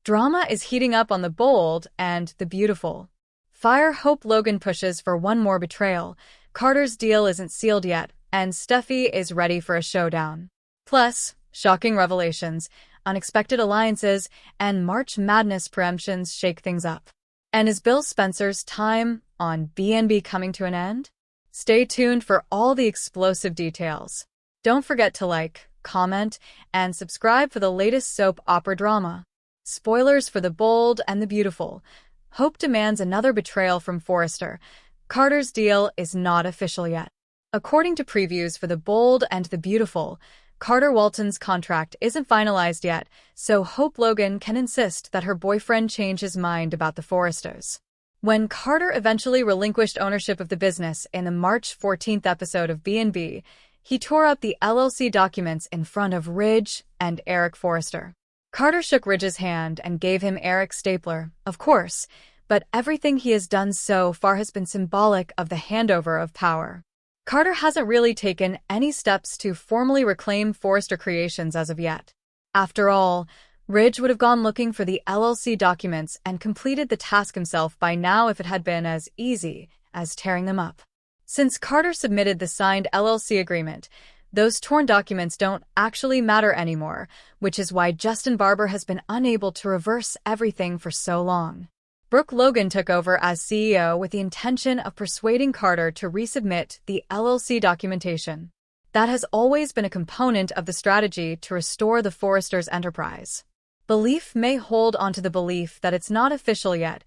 Drama is heating up on the bold and the beautiful. Fire Hope Logan pushes for one more betrayal. Carter's deal isn't sealed yet, and Steffi is ready for a showdown. Plus, shocking revelations, unexpected alliances, and March Madness preemptions shake things up. And is Bill Spencer's time on B&B coming to an end? Stay tuned for all the explosive details. Don't forget to like, comment, and subscribe for the latest soap opera drama. Spoilers for The Bold and the Beautiful. Hope demands another betrayal from Forrester. Carter's deal is not official yet. According to previews for The Bold and the Beautiful, Carter Walton's contract isn't finalized yet, so Hope Logan can insist that her boyfriend change his mind about the Forresters. When Carter eventually relinquished ownership of the business in the March 14th episode of B&B, he tore up the LLC documents in front of Ridge and Eric Forrester. Carter shook Ridge's hand and gave him Eric's stapler, of course, but everything he has done so far has been symbolic of the handover of power. Carter hasn't really taken any steps to formally reclaim Forrester Creations as of yet. After all, Ridge would have gone looking for the LLC documents and completed the task himself by now if it had been as easy as tearing them up. Since Carter submitted the signed LLC agreement, those torn documents don't actually matter anymore, which is why Justin Barber has been unable to reverse everything for so long. Brooke Logan took over as CEO with the intention of persuading Carter to resubmit the LLC documentation. That has always been a component of the strategy to restore the Forresters' enterprise. Belief may hold onto the belief that it's not official yet,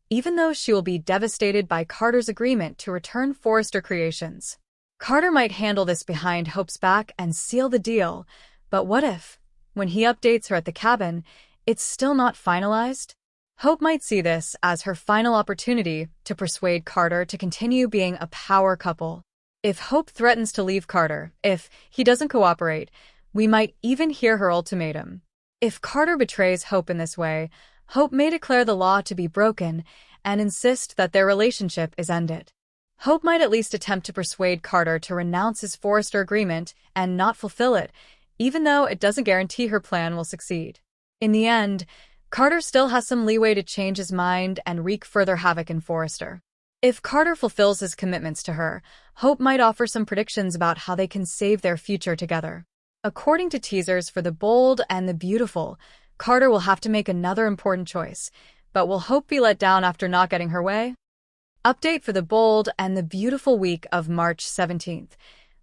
even though she will be devastated by Carter's agreement to return Forrester Creations. Carter might handle this behind Hope's back and seal the deal, but what if, when he updates her at the cabin, it's still not finalized? Hope might see this as her final opportunity to persuade Carter to continue being a power couple. If Hope threatens to leave Carter, if he doesn't cooperate, we might even hear her ultimatum. If Carter betrays Hope in this way, Hope may declare the law to be broken and insist that their relationship is ended. Hope might at least attempt to persuade Carter to renounce his Forrester agreement and not fulfill it, even though it doesn't guarantee her plan will succeed. In the end, Carter still has some leeway to change his mind and wreak further havoc in Forrester. If Carter fulfills his commitments to her, Hope might offer some predictions about how they can save their future together. According to teasers for The Bold and the Beautiful, Carter will have to make another important choice, but will Hope be let down after not getting her way? Update for The Bold and the Beautiful week of March 17th.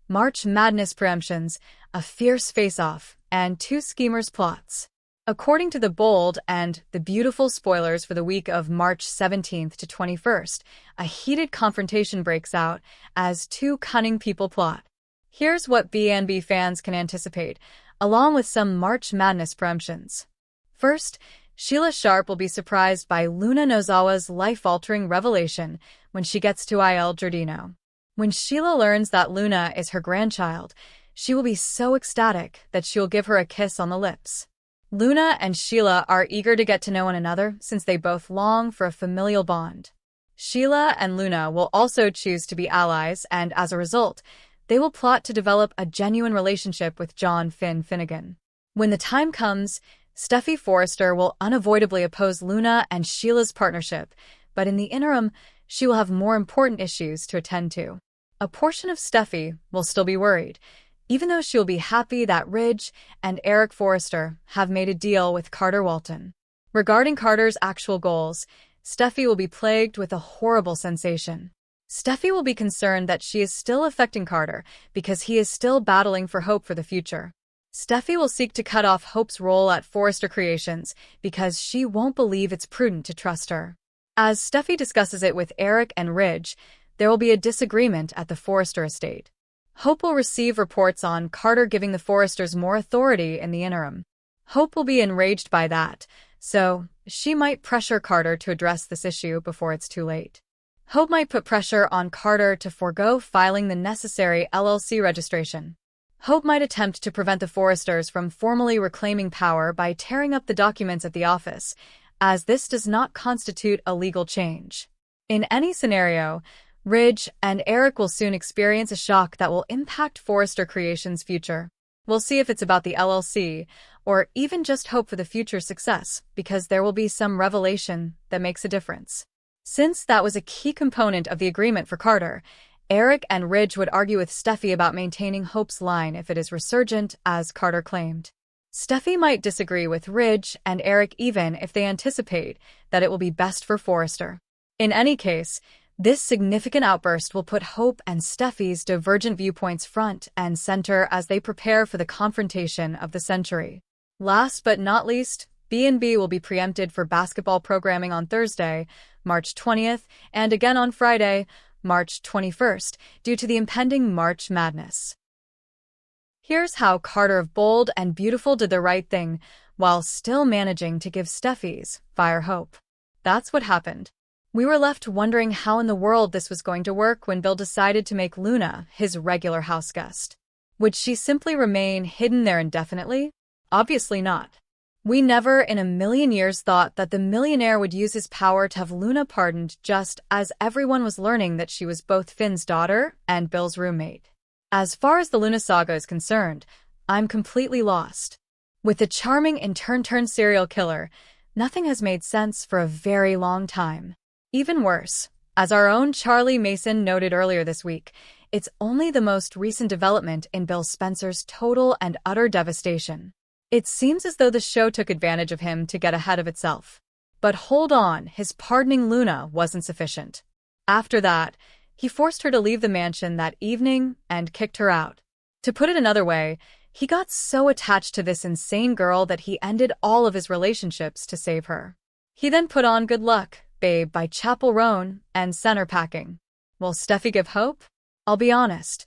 March Madness preemptions, a fierce face-off, and two schemers' plots. According to The Bold and the Beautiful, spoilers for the week of March 17th to 21st, a heated confrontation breaks out as two cunning people plot. Here's what B&B fans can anticipate, along with some March Madness preemptions. First, Sheila Sharp will be surprised by Luna Nozawa's life-altering revelation when she gets to Il Giardino. When Sheila learns that Luna is her grandchild, she will be so ecstatic that she will give her a kiss on the lips. Luna and Sheila are eager to get to know one another since they both long for a familial bond. Sheila and Luna will also choose to be allies, and as a result, they will plot to develop a genuine relationship with John Finnegan. When the time comes, Steffi Forrester will unavoidably oppose Luna and Sheila's partnership, but in the interim, she will have more important issues to attend to. A portion of Steffi will still be worried, even though she will be happy that Ridge and Eric Forrester have made a deal with Carter Walton. Regarding Carter's actual goals, Steffi will be plagued with a horrible sensation. Steffi will be concerned that she is still affecting Carter because he is still battling for hope for the future. Steffi will seek to cut off Hope's role at Forrester Creations because she won't believe it's prudent to trust her. As Steffi discusses it with Eric and Ridge, there will be a disagreement at the Forrester estate. Hope will receive reports on Carter giving the Forresters more authority in the interim. Hope will be enraged by that, so she might pressure Carter to address this issue before it's too late. Hope might put pressure on Carter to forego filing the necessary LLC registration. Hope might attempt to prevent the Forresters from formally reclaiming power by tearing up the documents at the office, as this does not constitute a legal change. In any scenario, Ridge and Eric will soon experience a shock that will impact Forrester Creations' future. We'll see if it's about the LLC, or even just hope for the future success, because there will be some revelation that makes a difference. Since that was a key component of the agreement for Carter, Eric and Ridge would argue with Steffi about maintaining Hope's line if it is resurgent, as Carter claimed. Steffi might disagree with Ridge and Eric even if they anticipate that it will be best for Forrester. In any case, this significant outburst will put Hope and Steffi's divergent viewpoints front and center as they prepare for the confrontation of the century. Last but not least, B&B will be preempted for basketball programming on Thursday, March 20th, and again on Friday, March 21st, due to the impending March Madness. Here's how Carter of Bold and Beautiful did the right thing while still managing to give Steffi's fire hope. That's what happened. We were left wondering how in the world this was going to work when Bill decided to make Luna his regular house guest. Would she simply remain hidden there indefinitely? Obviously not. We never in a million years thought that the millionaire would use his power to have Luna pardoned just as everyone was learning that she was both Finn's daughter and Bill's roommate. As far as the Luna saga is concerned, I'm completely lost. With the charming intern serial killer, nothing has made sense for a very long time. Even worse, as our own Charlie Mason noted earlier this week, it's only the most recent development in Bill Spencer's total and utter devastation. It seems as though the show took advantage of him to get ahead of itself. But hold on, his pardoning Luna wasn't sufficient. After that, he forced her to leave the mansion that evening and kicked her out. To put it another way, he got so attached to this insane girl that he ended all of his relationships to save her. He then put on Good Luck, Babe by Chappell Roan and Center Packing. Will Steffi give hope? I'll be honest.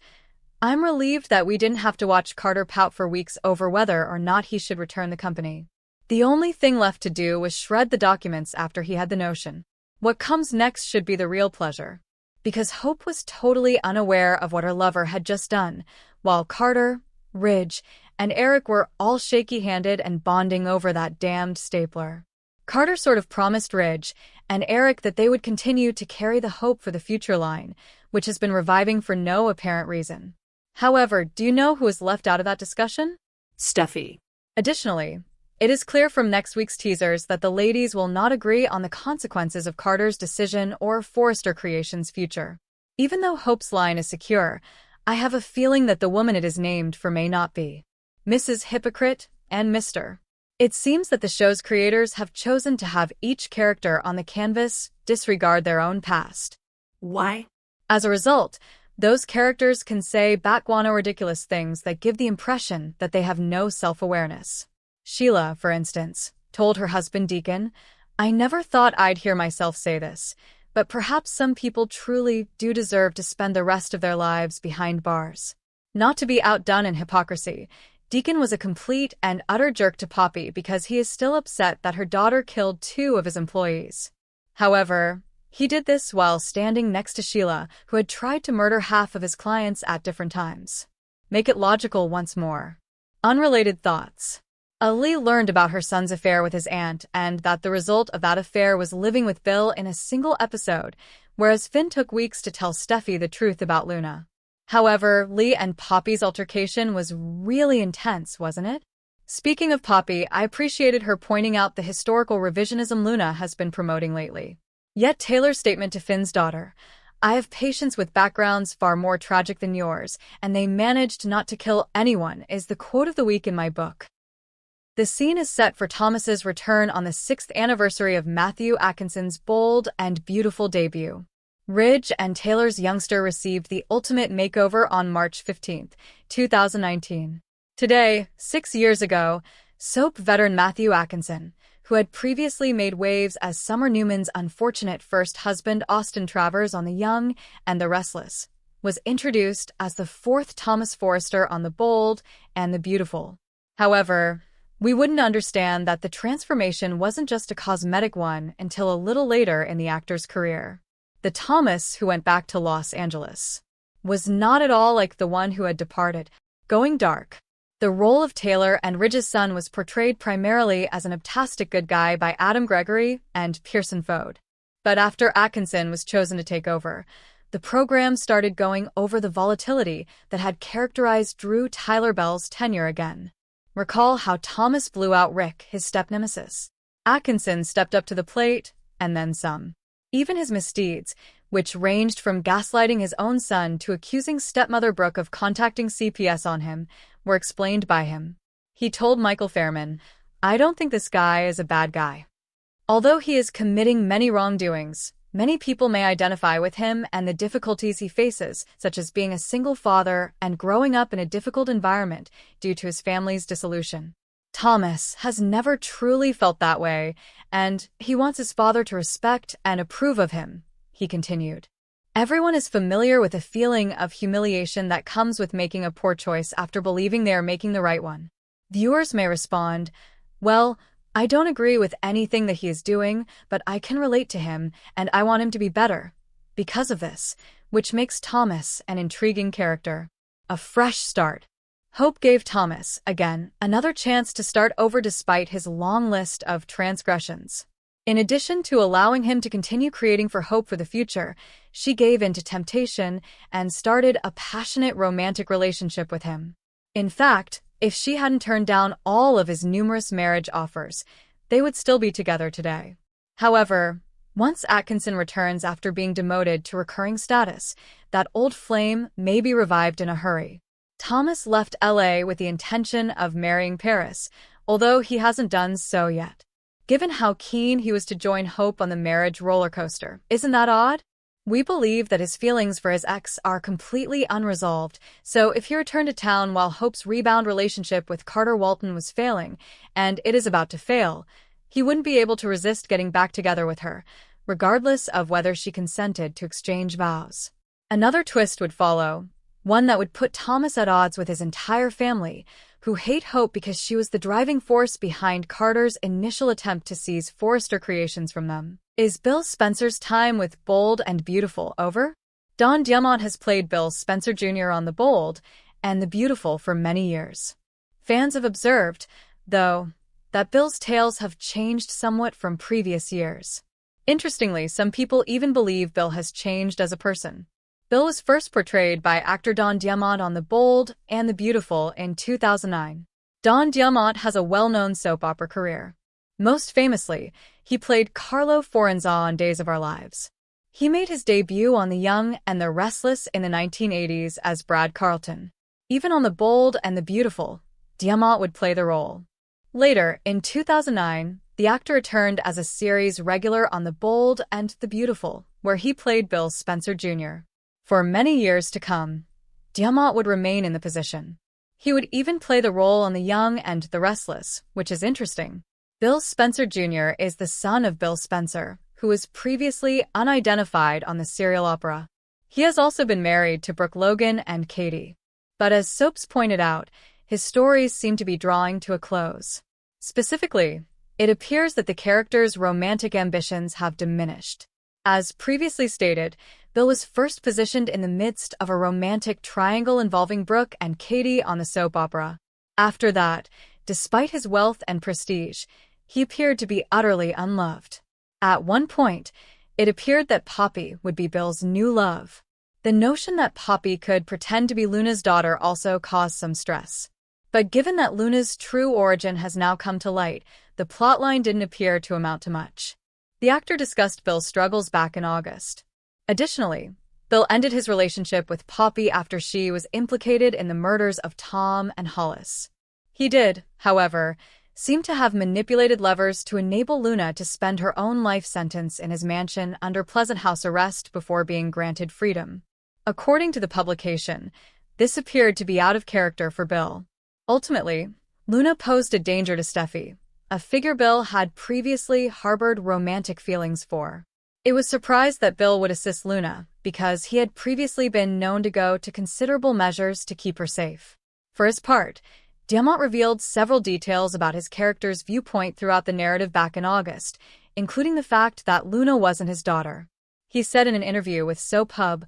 I'm relieved that we didn't have to watch Carter pout for weeks over whether or not he should return the company. The only thing left to do was shred the documents after he had the notion. What comes next should be the real pleasure. Because Hope was totally unaware of what her lover had just done, while Carter, Ridge, and Eric were all shaky-handed and bonding over that damned stapler. Carter sort of promised Ridge and Eric that they would continue to carry the Hope for the Future line, which has been reviving for no apparent reason. However, do you know who is left out of that discussion? Steffi. Additionally, it is clear from next week's teasers that the ladies will not agree on the consequences of Carter's decision or Forrester Creations' future. Even though Hope's line is secure, I have a feeling that the woman it is named for may not be. Mrs. Hypocrite and Mr. It seems that the show's creators have chosen to have each character on the canvas disregard their own past. Why? As a result, those characters can say backwater ridiculous things that give the impression that they have no self-awareness. Sheila, for instance, told her husband Deacon, "I never thought I'd hear myself say this, but perhaps some people truly do deserve to spend the rest of their lives behind bars." Not to be outdone in hypocrisy, Deacon was a complete and utter jerk to Poppy because he is still upset that her daughter killed 2 of his employees. However, he did this while standing next to Sheila, who had tried to murder half of his clients at different times. Make it logical once more. Unrelated thoughts. Amelia learned about her son's affair with his aunt and that the result of that affair was living with Bill in a single episode, whereas Finn took weeks to tell Steffi the truth about Luna. However, Lee and Poppy's altercation was really intense, wasn't it? Speaking of Poppy, I appreciated her pointing out the historical revisionism Luna has been promoting lately. Yet Taylor's statement to Finn's daughter, "I have patience with backgrounds far more tragic than yours, and they managed not to kill anyone," is the quote of the week in my book. The scene is set for Thomas's return on the 6th anniversary of Matthew Atkinson's bold and beautiful debut. Ridge and Taylor's youngster received the ultimate makeover on March 15, 2019. Today, 6 years ago, soap veteran Matthew Atkinson, who had previously made waves as Summer Newman's unfortunate first husband Austin Travers on The Young and the Restless, was introduced as the 4th Thomas Forrester on The Bold and the Beautiful. However, we wouldn't understand that the transformation wasn't just a cosmetic one until a little later in the actor's career. The Thomas who went back to Los Angeles was not at all like the one who had departed, going dark. The role of Taylor and Ridge's son was portrayed primarily as an obtastic good guy by Adam Gregory and Pearson Fode. But after Atkinson was chosen to take over, the program started going over the volatility that had characterized Drew Tyler Bell's tenure again. Recall how Thomas blew out Rick, his step-nemesis. Atkinson stepped up to the plate, and then some. Even his misdeeds, which ranged from gaslighting his own son to accusing stepmother Brooke of contacting CPS on him, were explained by him. He told Michael Fairman, "I don't think this guy is a bad guy. Although he is committing many wrongdoings, many people may identify with him and the difficulties he faces, such as being a single father and growing up in a difficult environment due to his family's dissolution. Thomas has never truly felt that way, and he wants his father to respect and approve of him," he continued. Everyone is familiar with the feeling of humiliation that comes with making a poor choice after believing they are making the right one. Viewers may respond, "Well, I don't agree with anything that he is doing, but I can relate to him, and I want him to be better because of this," which makes Thomas an intriguing character. A fresh start. Hope gave Thomas, again, another chance to start over despite his long list of transgressions. In addition to allowing him to continue creating for Hope for the future, she gave in to temptation and started a passionate romantic relationship with him. In fact, if she hadn't turned down all of his numerous marriage offers, they would still be together today. However, once Atkinson returns after being demoted to recurring status, that old flame may be revived in a hurry. Thomas left LA with the intention of marrying Paris, although he hasn't done so yet. Given how keen he was to join Hope on the marriage roller coaster, isn't that odd? We believe that his feelings for his ex are completely unresolved, so if he returned to town while Hope's rebound relationship with Carter Walton was failing, and it is about to fail, he wouldn't be able to resist getting back together with her, regardless of whether she consented to exchange vows. Another twist would follow, one that would put Thomas at odds with his entire family, who hate Hope because she was the driving force behind Carter's initial attempt to seize Forrester creations from them. Is Bill Spencer's time with Bold and Beautiful over? Don Diamont has played Bill Spencer Jr. on The Bold and The Beautiful for many years. Fans have observed, though, that Bill's tales have changed somewhat from previous years. Interestingly, some people even believe Bill has changed as a person. Bill was first portrayed by actor Don Diamont on The Bold and The Beautiful in 2009. Don Diamont has a well-known soap opera career. Most famously, he played Carlo Forenza on Days of Our Lives. He made his debut on The Young and the Restless in the 1980s as Brad Carlton. Even on The Bold and The Beautiful, Diamont would play the role. Later, in 2009, the actor returned as a series regular on The Bold and The Beautiful, where he played Bill Spencer Jr. For many years to come, Diamont would remain in the position. He would even play the role on The Young and the Restless, which is interesting. Bill Spencer Jr. is the son of Bill Spencer, who was previously unidentified on the serial opera. He has also been married to Brooke Logan and Katie. But as Soaps pointed out, his stories seem to be drawing to a close. Specifically, it appears that the character's romantic ambitions have diminished. As previously stated, Bill was first positioned in the midst of a romantic triangle involving Brooke and Katie on the soap opera. After that, despite his wealth and prestige, he appeared to be utterly unloved. At one point, it appeared that Poppy would be Bill's new love. The notion that Poppy could pretend to be Luna's daughter also caused some stress. But given that Luna's true origin has now come to light, the plotline didn't appear to amount to much. The actor discussed Bill's struggles back in August. Additionally, Bill ended his relationship with Poppy after she was implicated in the murders of Tom and Hollis. He did, however, seem to have manipulated levers to enable Luna to spend her own life sentence in his mansion under Pleasant House arrest before being granted freedom. According to the publication, this appeared to be out of character for Bill. Ultimately, Luna posed a danger to Steffi, a figure Bill had previously harbored romantic feelings for. It was surprised that Bill would assist Luna, because he had previously been known to go to considerable measures to keep her safe. For his part, Diamont revealed several details about his character's viewpoint throughout the narrative back in August, including the fact that Luna wasn't his daughter. He said in an interview with Soap Hub,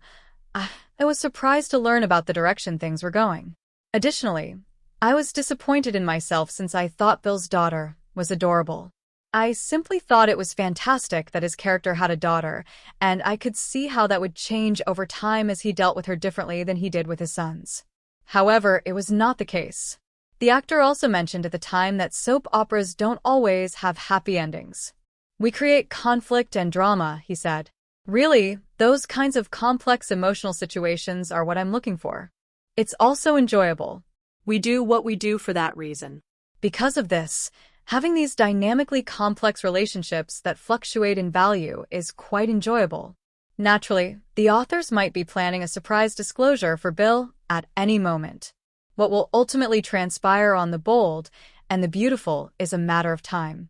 "I was surprised to learn about the direction things were going. Additionally, I was disappointed in myself since I thought Bill's daughter was adorable. I simply thought it was fantastic that his character had a daughter, and I could see how that would change over time as he dealt with her differently than he did with his sons. However, it was not the case. The actor also mentioned at the time that soap operas don't always have happy endings. We create conflict and drama, he said. Really, those kinds of complex emotional situations are what I'm looking for. It's also enjoyable. We do what we do for that reason. Because of this, having these dynamically complex relationships that fluctuate in value is quite enjoyable. Naturally, the authors might be planning a surprise disclosure for Bill at any moment. What will ultimately transpire on The Bold and the Beautiful is a matter of time.